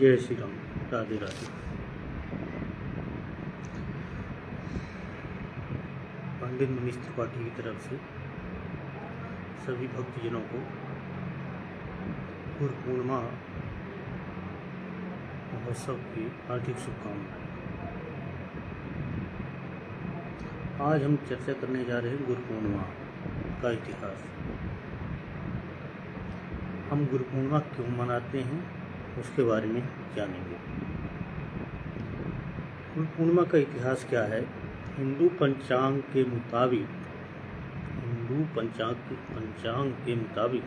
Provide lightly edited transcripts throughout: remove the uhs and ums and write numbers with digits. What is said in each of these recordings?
जय श्री राम, राधे राधे। पंडित मनीष त्रिपाठी की तरफ से सभी भक्तजनों को गुरु पूर्णिमा महोत्सव की हार्दिक शुभकामनाएं। आज हम चर्चा करने जा रहे हैं गुरु पूर्णिमा का इतिहास। हम गुरु पूर्णिमा क्यों मनाते हैं उसके बारे में जानेंगे। गुरु पूर्णिमा का इतिहास क्या है? हिंदू पंचांग के मुताबिक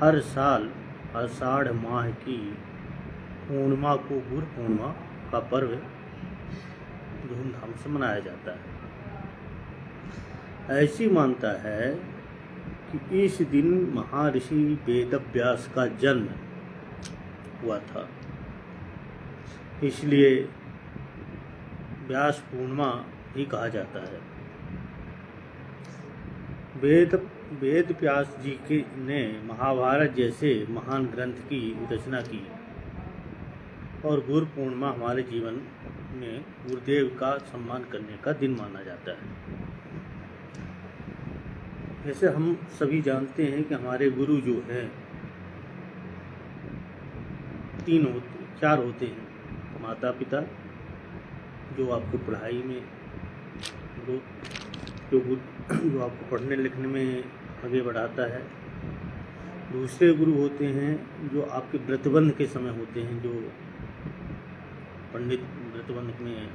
हर साल आषाढ़ माह की पूर्णिमा को गुरु पूर्णिमा का पर्व धूमधाम से मनाया जाता है। ऐसी मानता है कि इस दिन महर्षि वेदव्यास का जन्म हुआ था, इसलिए व्यास पूर्णिमा भी कहा जाता है। वेद व्यास जी ने महाभारत जैसे महान ग्रंथ की रचना की और गुरु पूर्णिमा हमारे जीवन में गुरुदेव का सम्मान करने का दिन माना जाता है। जैसे हम सभी जानते हैं कि हमारे गुरु जो हैं चार होते हैं। माता पिता जो आपको पढ़ाई में जो आपको पढ़ने लिखने में आगे बढ़ाता है। दूसरे गुरु होते हैं जो आपके व्रतबंध के समय होते हैं, जो पंडित व्रतबंध में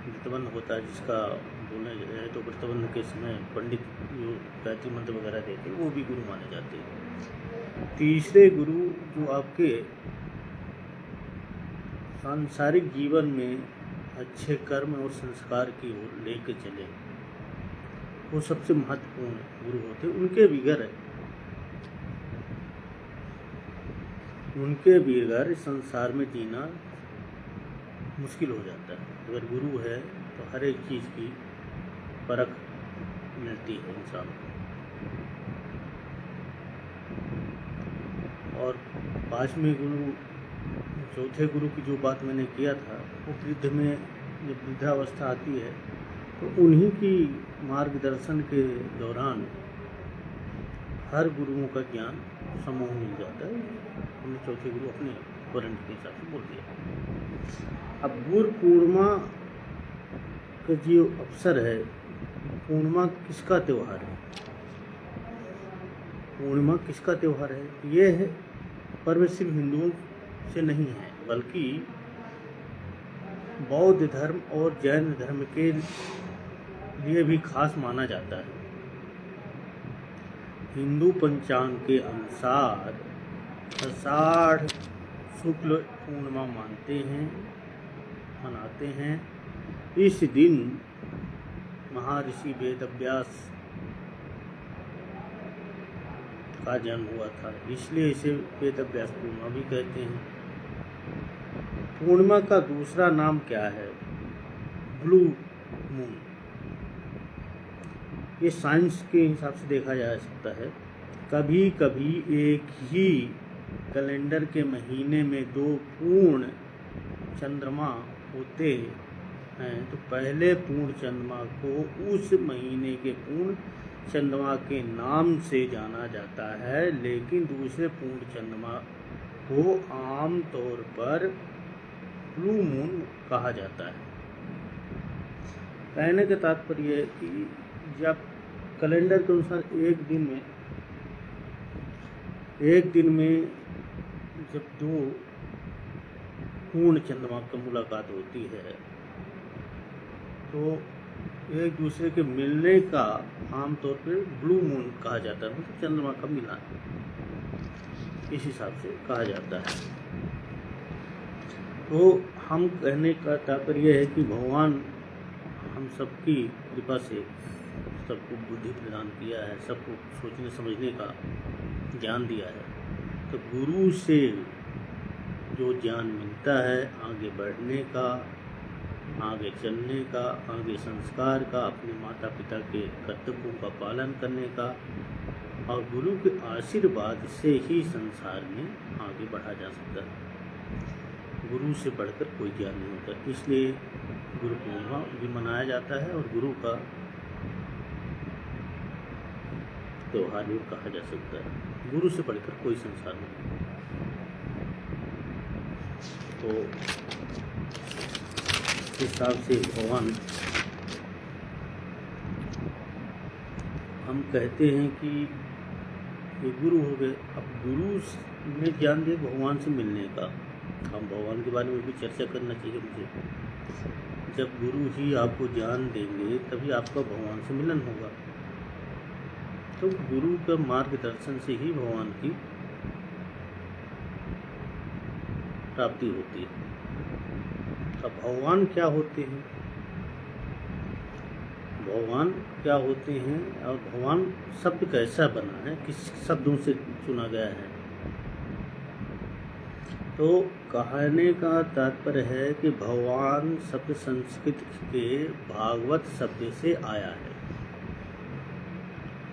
व्रतबंध होता है, जिसका बोलना जाए तो व्रतबंध के समय पंडित जो गायत्री मंत्र वगैरह देते हैं वो भी गुरु माने जाते हैं। तीसरे गुरु जो आपके सांसारिक जीवन में अच्छे कर्म और संस्कार की ओर लेकर चले, वो सबसे महत्वपूर्ण गुरु होते हैं। उनके बगैर संसार में जीना मुश्किल हो जाता है। अगर गुरु है तो हर एक चीज़ की परख मिलती है इंसान को। और पांचवें गुरु, चौथे गुरु की जो बात मैंने किया था, वो वृद्ध में जब वृद्धावस्था आती है तो उन्हीं की मार्गदर्शन के दौरान हर गुरुओं का ज्ञान समूह मिल जाता है। हमने चौथे गुरु अपने वर्ण के हिसाब से बोल दिया। अब गुरु पूर्णिमा का जो अवसर है, पूर्णिमा किसका त्यौहार है? पूर्णिमा किसका त्यौहार है? ये है पर्व सिर्फ हिंदुओं से नहीं है, बल्कि बौद्ध धर्म और जैन धर्म के लिए भी खास माना जाता है। हिंदू पंचांग के अनुसार आषाढ़ शुक्ल पूर्णिमा मनाते हैं। इस दिन महर्षि वेदव्यास का जन्म हुआ था, इसलिए इसे वेदव्यास पूर्णिमा भी कहते हैं। पूर्णिमा का दूसरा नाम क्या है? Blue moon. ये साइंस के हिसाब से देखा जा सकता है। कभी कभी एक ही कैलेंडर के महीने में दो पूर्ण चंद्रमा होते हैं, तो पहले पूर्ण चंद्रमा को उस महीने के पूर्ण चंद्रमा के नाम से जाना जाता है, लेकिन दूसरे पूर्ण चंद्रमा को आम तौर पर ब्लू मून कहा जाता है। कहने का तात्पर्य है कि जब कैलेंडर के अनुसार एक दिन में जब दो पूर्ण चंद्रमा की मुलाकात होती है तो एक दूसरे के मिलने का आमतौर पर ब्लू मून कहा जाता है, मतलब चंद्रमा का मिलन, इस हिसाब से कहा जाता है। तो हम कहने का तात्पर्य है कि भगवान हम सबकी कृपा से सबको बुद्धि प्रदान किया है, सबको सोचने समझने का ज्ञान दिया है। तो गुरु से जो ज्ञान मिलता है आगे बढ़ने का, आगे चलने का, आगे संस्कार का, अपने माता पिता के कर्तव्यों का पालन करने का और गुरु के आशीर्वाद से ही संसार में आगे बढ़ा जा सकता है। गुरु से बढ़कर कोई ज्ञान नहीं होता, इसलिए गुरु पूर्णिमा भी मनाया जाता है और गुरु का त्योहार भी कहा जा सकता है। गुरु से बढ़कर कोई संसार नहीं। तो इस हिसाब से भगवान, हम कहते हैं कि ये गुरु हो गए। अब गुरु ने ज्ञान दिया भगवान से मिलने का, हम भगवान के बारे में भी चर्चा करना चाहिए मुझे। जब गुरु ही आपको ज्ञान देंगे तभी आपका भगवान से मिलन होगा। तो गुरु का मार्गदर्शन से ही भगवान की प्राप्ति होती है। अब भगवान क्या होते हैं, भगवान क्या होते हैं और भगवान शब्द कैसा बना है, किस शब्दों से चुना गया है। तो कहने का तात्पर्य है कि भगवान शब्द संस्कृत के भागवत शब्द से आया है।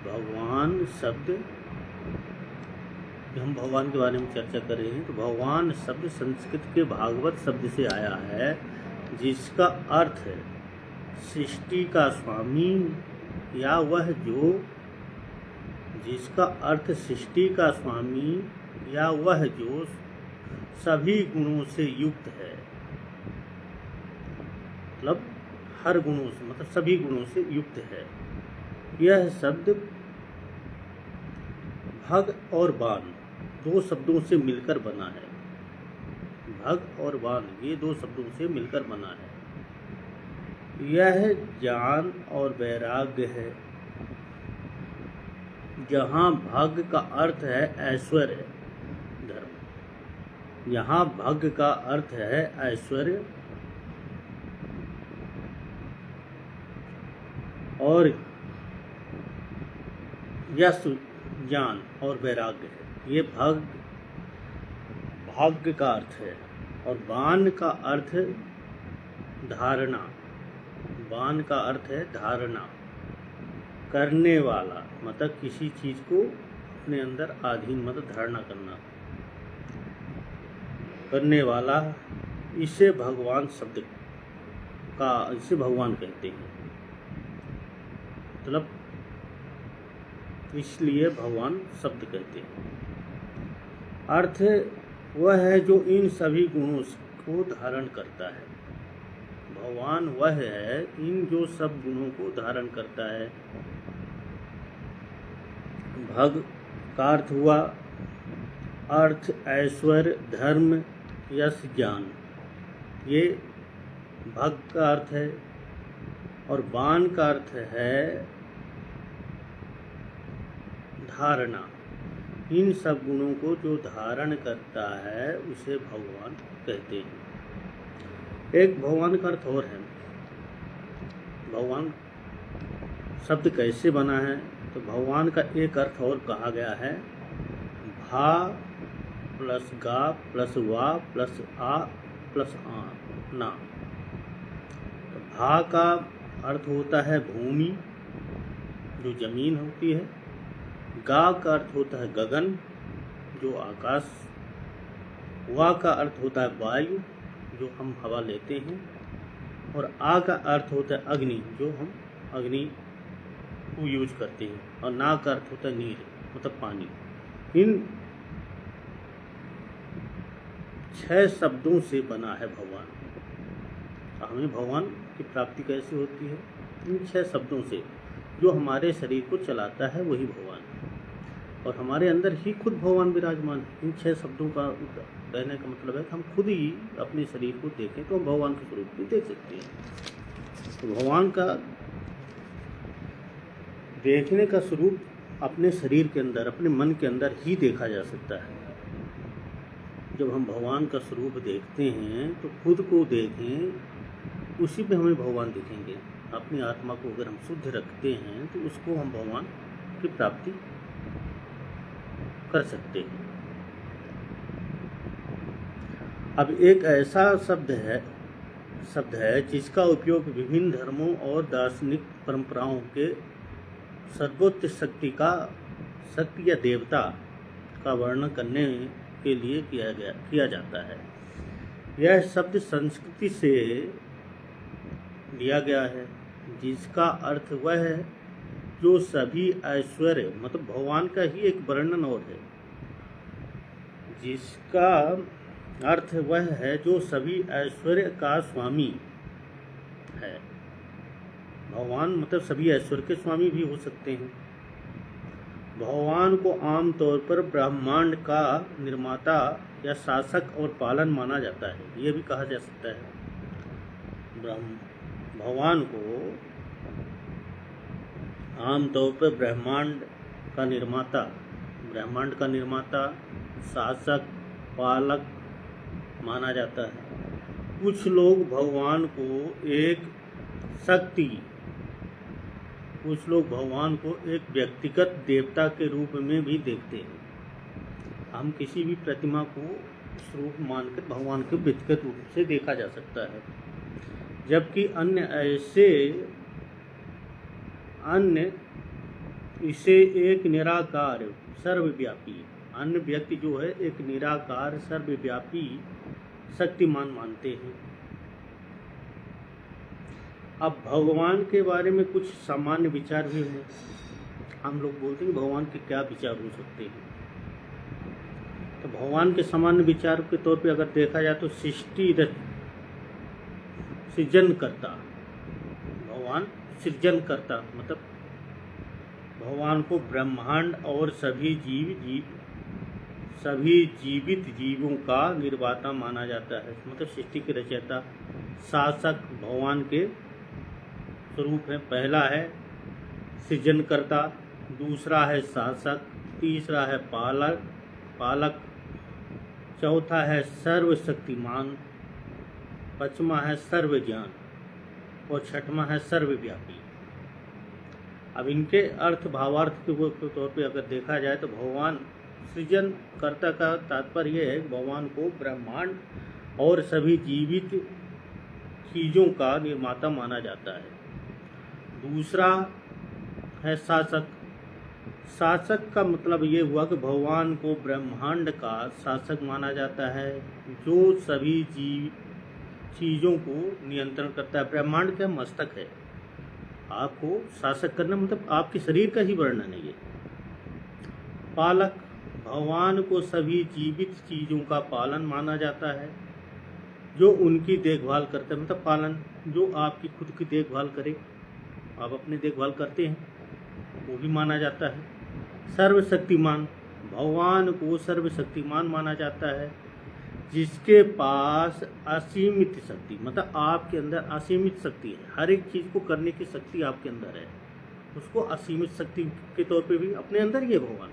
भगवान शब्द, हम भगवान के बारे में चर्चा कर रहे हैं, तो भगवान शब्द संस्कृत के भागवत शब्द से आया है, जिसका अर्थ है सृष्टि का स्वामी, या वह जो, जिसका अर्थ सृष्टि का स्वामी या वह जो सभी गुणों से युक्त है। मतलब हर गुणों से, मतलब सभी गुणों से युक्त है। यह शब्द भग और बान दो शब्दों से मिलकर बना है। भग और बान ये दो शब्दों से मिलकर बना है। यह ज्ञान और वैराग्य है। जहाँ भग का अर्थ है ऐश्वर्य धर्म, यहाँ भग का अर्थ है ऐश्वर्य और यश ज्ञान और वैराग्य है। ये भाग्य का अर्थ है। और बान का अर्थ धारणा, बान का अर्थ है धारणा करने वाला, मतलब किसी चीज को अपने अंदर आधीन, मतलब धारणा करना, करने वाला। इसे भगवान शब्द का, इसे भगवान कहते हैं। मतलब इसलिए भगवान शब्द कहते हैं। अर्थ वह है जो इन सभी गुणों को धारण करता है। भगवान वह है इन जो सब गुणों को धारण करता है। भग का अर्थ हुआ अर्थ, ऐश्वर्य, धर्म, यश, ज्ञान, ये भग का अर्थ है। और बान का अर्थ है धारणा। इन सब गुणों को जो धारण करता है उसे भगवान कहते हैं। एक भगवान का अर्थ और है। भगवान शब्द कैसे बना है, तो भगवान का एक अर्थ और कहा गया है, भा प्लस गा प्लस वा प्लस आ प्लस आ ना। तो भा का अर्थ होता है भूमि, जो जमीन होती है। गा का अर्थ होता है गगन, जो आकाश। वा का अर्थ होता है वायु, जो हम हवा लेते हैं। और आ का अर्थ होता है अग्नि, जो हम अग्नि को यूज करते हैं। और ना का अर्थ होता है नीर, मतलब पानी। इन 6 शब्दों से बना है भगवान। हमें भगवान की प्राप्ति कैसे होती है? इन 6 शब्दों से। जो हमारे शरीर को चलाता है वही भगवान है, और हमारे अंदर ही खुद भगवान विराजमान है। इन 6 शब्दों का कहने का मतलब है कि हम खुद ही अपने शरीर को देखें तो हम भगवान के स्वरूप को देख सकते हैं। तो भगवान का देखने का स्वरूप अपने शरीर के अंदर, अपने मन के अंदर ही देखा जा सकता है। जब हम भगवान का स्वरूप देखते हैं तो खुद को देखें, उसी पे हमें भगवान दिखेंगे। अपनी आत्मा को अगर हम शुद्ध रखते हैं तो उसको हम भगवान की प्राप्ति कर सकते हैं। अब एक ऐसा शब्द है जिसका उपयोग विभिन्न धर्मों और दार्शनिक परंपराओं के सर्वोच्च शक्ति का शक्ति या देवता का वर्णन करने के लिए किया जाता है। यह शब्द संस्कृति से लिया गया है, जिसका अर्थ वह है जो सभी ऐश्वर्य, मतलब भगवान का ही एक वर्णन और है, जिसका अर्थ वह है जो सभी ऐश्वर्य का स्वामी है। भगवान मतलब सभी ऐश्वर्य के स्वामी भी हो सकते हैं। भगवान को आमतौर पर ब्रह्मांड का निर्माता या शासक और पालन माना जाता है। ये भी कहा जा सकता है। भगवान को आमतौर पर ब्रह्मांड का निर्माता, शासक, पालक माना जाता है। कुछ लोग भगवान को एक व्यक्तिगत देवता के रूप में भी देखते हैं। हम किसी भी प्रतिमा को स्वरूप मानकर भगवान के व्यक्तिगत रूप से देखा जा सकता है, जबकि अन्य इसे एक निराकार सर्वव्यापी, अन्य व्यक्ति जो है एक निराकार सर्वव्यापी शक्तिमान मानते हैं। अब भगवान के बारे में कुछ सामान्य विचार भी हैं। हम लोग बोलते हैं भगवान के क्या विचार हो सकते हैं। तो भगवान के सामान्य विचार के तौर पे अगर देखा जाए तो सृजनकर्ता, भगवान सृजनकर्ता, मतलब भगवान को ब्रह्मांड और सभी जीवित जीवों का निर्माता माना जाता है, मतलब सृष्टि के रचयिता। शासक भगवान के स्वरूप है। पहला है सृजनकर्ता, दूसरा है शासक, तीसरा है पालक, चौथा है सर्वशक्तिमान, पांचवा है सर्वज्ञान और छठवां है सर्वव्यापी। अब इनके भावार्थ के तौर पे अगर देखा जाए तो भगवान सृजनकर्ता का तात्पर्य है भगवान को ब्रह्मांड और सभी जीवित चीज़ों का निर्माता माना जाता है। दूसरा है शासक का मतलब ये हुआ कि भगवान को ब्रह्मांड का शासक माना जाता है, जो सभी चीज़ों को नियंत्रण करता है। ब्रह्मांड का मस्तक है। आपको शासक करना मतलब आपके शरीर का ही वर्णन है ये। पालक, भगवान को सभी जीवित चीज़ों का पालन माना जाता है, जो उनकी देखभाल करता है, मतलब पालन, जो आपकी खुद की देखभाल करे, आप अपनी देखभाल करते हैं, वो भी माना जाता है। सर्वशक्तिमान, भगवान को सर्वशक्तिमान माना जाता है, जिसके पास असीमित शक्ति, मतलब आपके अंदर असीमित शक्ति है, हर एक चीज़ को करने की शक्ति आपके अंदर है, उसको असीमित शक्ति के तौर पे भी अपने अंदर ही है भगवान,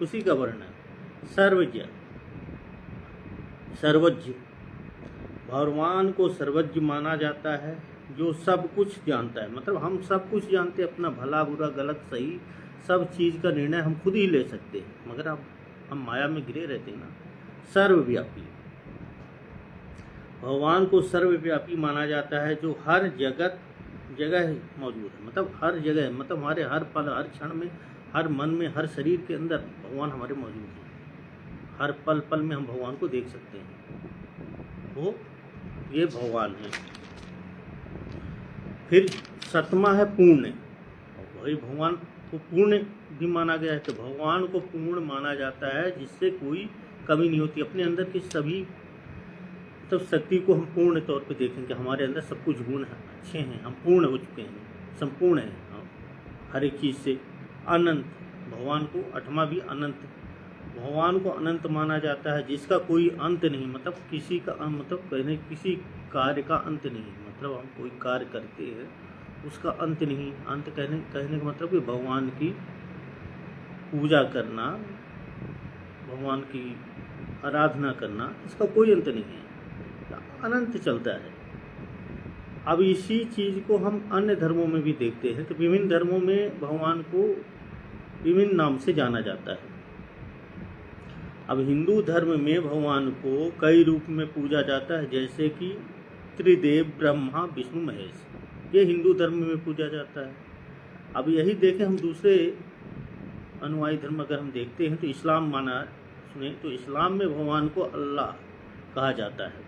उसी का वर्णन। सर्वज्ञ, भगवान को सर्वज्ञ माना जाता है, जो सब कुछ जानता है, मतलब हम सब कुछ जानते हैं, अपना भला बुरा गलत सही सब चीज़ का निर्णय हम खुद ही ले सकते हैं, मगर हम माया में घिरे रहते हैं ना। सर्वव्यापी, भगवान को सर्वव्यापी माना जाता है, जो हर जगह मौजूद है, मतलब हर जगह, मतलब हमारे हर पल हर क्षण में, हर मन में, हर शरीर के अंदर भगवान हमारे मौजूद हैं। हर पल में हम भगवान को देख सकते हैं, वो ये भगवान है। फिर सतमा है पूर्ण, वही भगवान को पूर्ण भी माना गया है। तो भगवान को पूर्ण माना जाता है, जिससे कोई कमी नहीं होती, अपने अंदर की सभी तब शक्ति को हम पूर्ण तौर पे देखेंगे, हमारे अंदर सब कुछ गुण अच्छे हैं, हम पूर्ण हो चुके हैं, संपूर्ण हैं हम हर एक चीज़ से। अनंत, भगवान को आठवां भी अनंत, भगवान को अनंत माना जाता है, जिसका कोई अंत नहीं, मतलब किसी कार्य का अंत नहीं, मतलब हम कोई कार्य करते हैं उसका अंत नहीं। अंत कहने का मतलब कि भगवान की पूजा करना, भगवान की आराधना करना, इसका कोई अंत नहीं है, अनंत चलता है। अब इसी चीज़ को हम अन्य धर्मों में भी देखते हैं, तो विभिन्न धर्मों में भगवान को विभिन्न नाम से जाना जाता है। अब हिंदू धर्म में भगवान को कई रूप में पूजा जाता है, जैसे कि त्रिदेव ब्रह्मा विष्णु महेश, ये हिंदू धर्म में पूजा जाता है। अब यही देखें हम दूसरे अनुयायी धर्म अगर हम देखते हैं तो इस्लाम माना सुने तो इस्लाम में भगवान को अल्लाह कहा जाता है।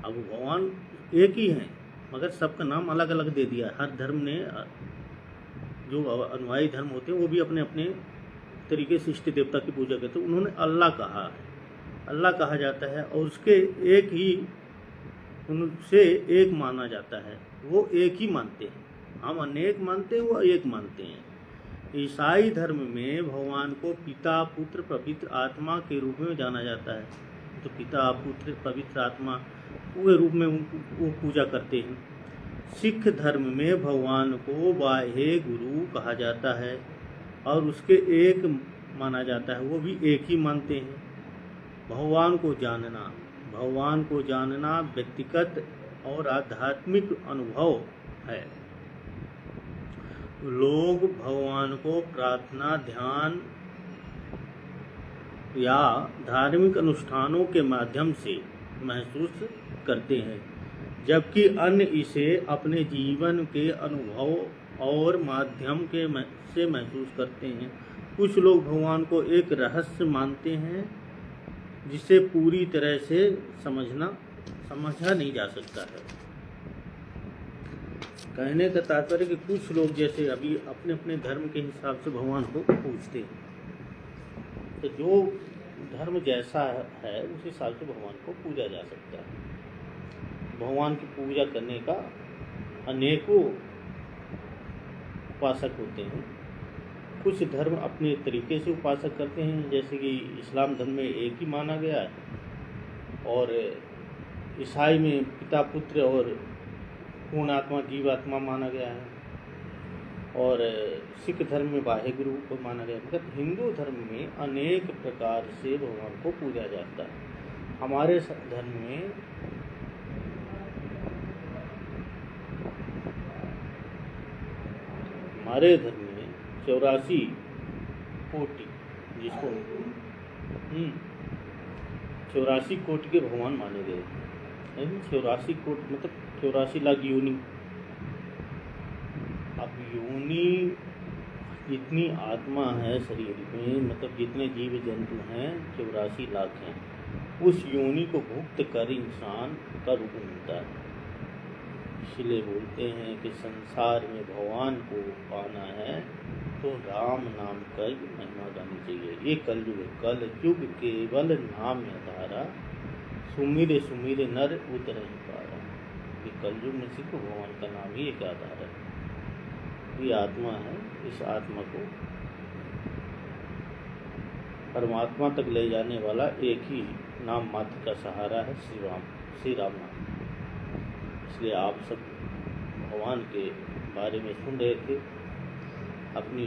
अब भगवान एक ही हैं मगर सबका नाम अलग अलग दे दिया। हर धर्म ने जो अनुयायी धर्म होते हैं वो भी अपने अपने तरीके से इष्ट देवता की पूजा करते हैं। उन्होंने अल्लाह कहा है, अल्लाह कहा जाता है और उसके एक ही उनसे एक माना जाता है। वो एक ही मानते हैं, हम अनेक मानते हैं, वो एक मानते हैं। ईसाई धर्म में भगवान को पिता पुत्र पवित्र आत्मा के रूप में जाना जाता है। तो पिता पुत्र पवित्र आत्मा के रूप में वो पूजा करते हैं। सिख धर्म में भगवान को बाह्य गुरु कहा जाता है और उसके एक माना जाता है, वो भी एक ही मानते हैं। भगवान को जानना व्यक्तिगत और आध्यात्मिक अनुभव है। लोग भगवान को प्रार्थना ध्यान या धार्मिक अनुष्ठानों के माध्यम से महसूस करते हैं, जबकि अन्य इसे अपने जीवन के अनुभव और माध्यम से महसूस करते हैं। कुछ लोग भगवान को एक रहस्य मानते हैं जिसे पूरी तरह से समझा नहीं जा सकता है। कहने का तात्पर्य कि कुछ लोग जैसे अभी अपने अपने धर्म के हिसाब से भगवान को पूजते हैं, तो जो धर्म जैसा है उस हिसाब से भगवान को पूजा जा सकता है। भगवान की पूजा करने का अनेकों उपासक होते हैं। कुछ धर्म अपने तरीके से उपासक करते हैं, जैसे कि इस्लाम धर्म में एक ही माना गया है, और ईसाई में पिता पुत्र और पूर्ण आत्मा जीवात्मा माना गया है, और सिख धर्म में बाह्य गुरु को माना गया है। मतलब हिंदू धर्म में अनेक प्रकार से भगवान को पूजा जाता है। हमारे धर्म में हमारे धर्म में 84 कोटि जिसको 84 कोटि के भगवान माने गए हैं। 84 कोटि मतलब 84 लाख योनि। अब योनि जितनी आत्मा है शरीर में, मतलब जितने जीव जंतु हैं 84 लाख हैं। उस योनि को भुक्त कर इंसान का रूप मिलता है। इसलिए बोलते हैं कि संसार में भगवान को पाना है तो राम नाम का महिमा गानी चाहिए। ये कलयुग है, कलयुग केवल नाम आधारा, सुमिर सुमिर नर उतर ही पारा। ये कलयुग में सिर्फ भगवान का नाम ही एक आधार है। ये आत्मा है, इस आत्मा को परमात्मा तक ले जाने वाला एक ही नाम मात्र का सहारा है, श्री राम नाम। इसलिए आप सब भगवान के बारे में सुन रहे थे। अपनी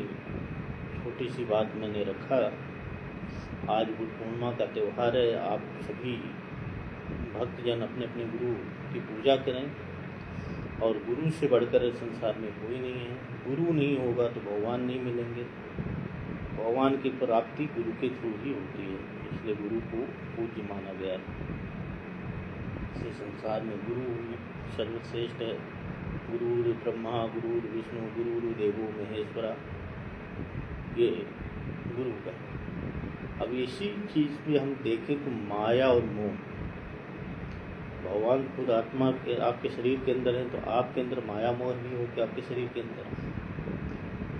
छोटी सी बात मैंने रखा। आज बुद्ध पूर्णिमा का त्यौहार है। आप सभी भक्तजन अपने अपने गुरु की पूजा करें, और गुरु से बढ़कर संसार में कोई नहीं है। गुरु नहीं होगा तो भगवान नहीं मिलेंगे। भगवान की प्राप्ति गुरु के थ्रू ही होती है, इसलिए गुरु को पूज्य माना गया है। इस संसार में गुरु ही सर्वश्रेष्ठ है। गुरुर् ब्रह्मा गुरुर् विष्णु गुरुर्देवो महेश्वरा, ये गुरु का। अब इसी चीज़ पे हम देखें तो माया और मोह, भगवान खुद आत्मा के आपके शरीर के अंदर है, तो आपके अंदर माया मोह भी हो कि आपके शरीर के अंदर,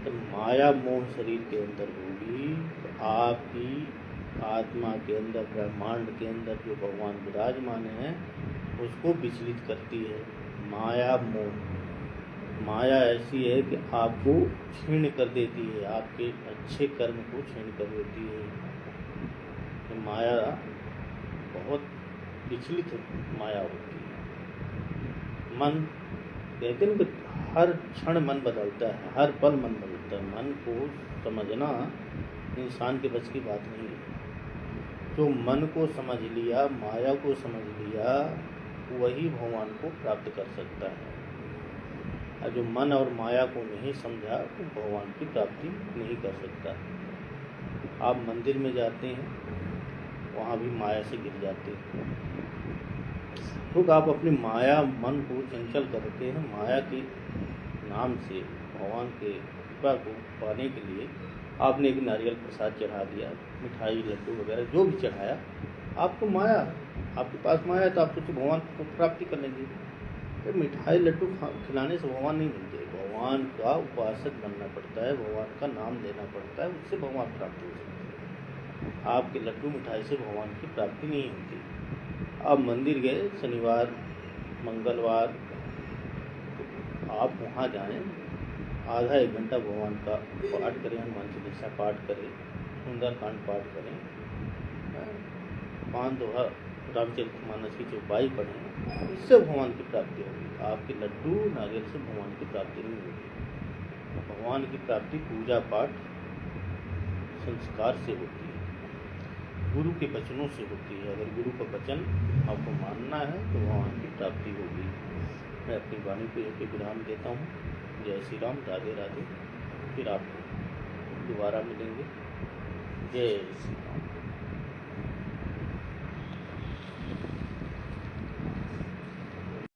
तो माया मोह शरीर के अंदर होगी तो आपकी आत्मा के अंदर, ब्रह्मांड के अंदर जो भगवान विराजमान है उसको विचलित करती है। माया मोह, माया ऐसी है कि आपको क्षीण कर देती है, आपके अच्छे कर्म को क्षीण कर देती है। तो माया बहुत विचलित माया होती है। मन कहते हैं कि हर क्षण मन बदलता है, हर पल मन बदलता है। मन को समझना इंसान के बस की बात नहीं है। जो मन को समझ लिया, माया को समझ लिया, वही भगवान को प्राप्त कर सकता है। और जो मन और माया को नहीं समझा तो भगवान की प्राप्ति नहीं कर सकता। आप मंदिर में जाते हैं, वहाँ भी माया से गिर जाते हैं। तो आप अपनी माया मन को चंचल करते हैं। माया के नाम से भगवान के कृपा को पाने के लिए आपने एक नारियल प्रसाद चढ़ा दिया, मिठाई लड्डू वगैरह जो भी चढ़ाया, आपको माया, आपके पास माया है तो आप सोचो भगवान को प्राप्ति कर लेंगे। तो मिठाई लड्डू खिलाने से भगवान नहीं मिलते, भगवान का उपासक बनना पड़ता है, भगवान का नाम लेना पड़ता है, उससे भगवान प्राप्ति हो सकती है। आपके लड्डू मिठाई से भगवान की प्राप्ति नहीं होती। आप मंदिर गए शनिवार मंगलवार, तो आप वहाँ जाएं, आधा एक घंटा भगवान का पाठ करें, हनुमान चालीसा पाठ करें, सुंदरकांड पाठ करें, 5 दोहा रामचरितमानस की चौपाई पढ़ें, इससे भगवान की प्राप्ति होगी। आपके लड्डू नारियल से भगवान की प्राप्ति नहीं होगी। भगवान की प्राप्ति पूजा पाठ संस्कार से होती है, गुरु के वचनों से होती है। अगर गुरु का वचन आपको मानना है तो भगवान की प्राप्ति होगी। मैं अपनी वाणी को एक विराम देता हूँ। जय श्री राम, राधे राधे। फिर आप दोबारा मिलेंगे। जय श्री राम।